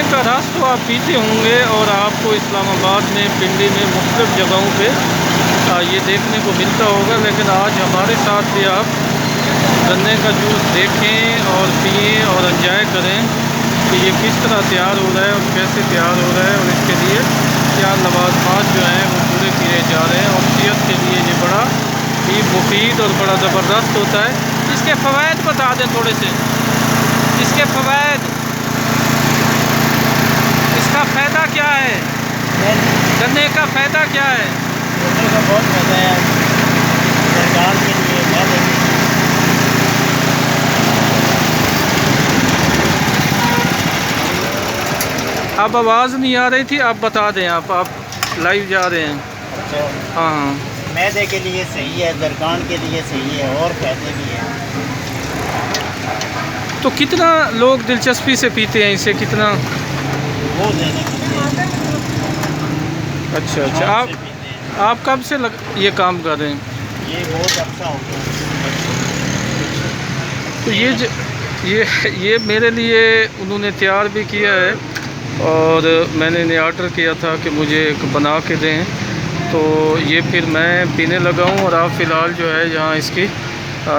गन्ने का रस तो आप पीते होंगे और आपको इस्लामाबाद में, पिंडी में, मुख्तलिफ़ जगहों पे ये देखने को मिलता होगा। लेकिन आज हमारे साथ भी आप गन्ने का जूस देखें और पिएँ और एंजॉय करें कि ये किस तरह तैयार हो रहा है और कैसे तैयार हो रहा है, और इसके लिए क्या लवाज़मात जो हैं वो पूरे किए जा रहे हैं। और सेहत के लिए ये बड़ा ही मुफीद और बड़ा ज़बरदस्त होता है। इसके फ़वाइद बता दें थोड़े से, इसके फ़वाइद, इसका फ़ायदा क्या है, गन्ने का फ़ायदा क्या है? गन्ने का बहुत फ़ायदा है सरकार के लिए। अब आवाज़ नहीं आ रही थी, आप बता दें। आप लाइव जा रहे हैं। अच्छा, हाँ हाँ। मैदे के लिए सही है, दरकान के लिए सही है और फ़ायदे भी हैं। तो कितना लोग दिलचस्पी से पीते हैं इसे, कितना? वो देने के लिए। अच्छा अच्छा। आप कब से ये काम कर रहे हैं? ये बहुत अच्छा हो गया। तो ये मेरे लिए उन्होंने तैयार भी किया है और मैंने इन्हें ऑर्डर किया था कि मुझे एक बना के दें, तो ये फिर मैं पीने लगा हूँ। और आप फ़िलहाल जो है यहाँ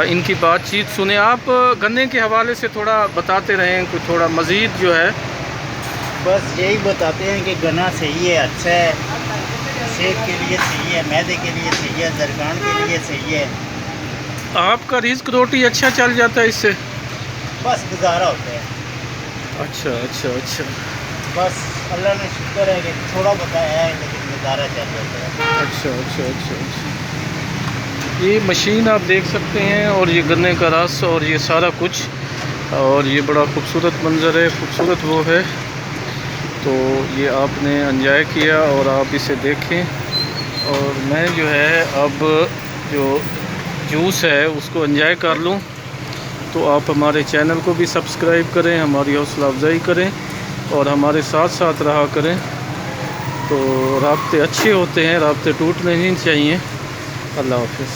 इनकी बातचीत सुने। आप गन्ने के हवाले से थोड़ा बताते रहें, कुछ थोड़ा मज़ीद जो है। बस यही बताते हैं कि गन्ना सही है, अच्छा है, सेहत के लिए सही है, मैदे के लिए सही है, दरकान के लिए सही है। आपका रिज़्क रोटी अच्छा चल जाता है इससे? बस गुजारा होता है। अच्छा अच्छा अच्छा। बस अल्लाह ने शुक्र है कि थोड़ा बताया है, लेकिन गुजारा चल जाता है। अच्छा अच्छा अच्छा अच्छा। ये मशीन आप देख सकते हैं और ये गन्ने का रस और ये सारा कुछ, और ये बड़ा खूबसूरत मंज़र है, खूबसूरत वो है। तो ये आपने एंजॉय किया और आप इसे देखें। और मैं जो है अब जो जूस है उसको एंजॉय कर लूँ। तो आप हमारे चैनल को भी सब्सक्राइब करें, हमारी हौसला अफजाई करें और हमारे साथ साथ रहा करें। तो राब्ते अच्छे होते हैं, राब्ते टूटने नहीं चाहिए। अल्लाह हाफ़िज़।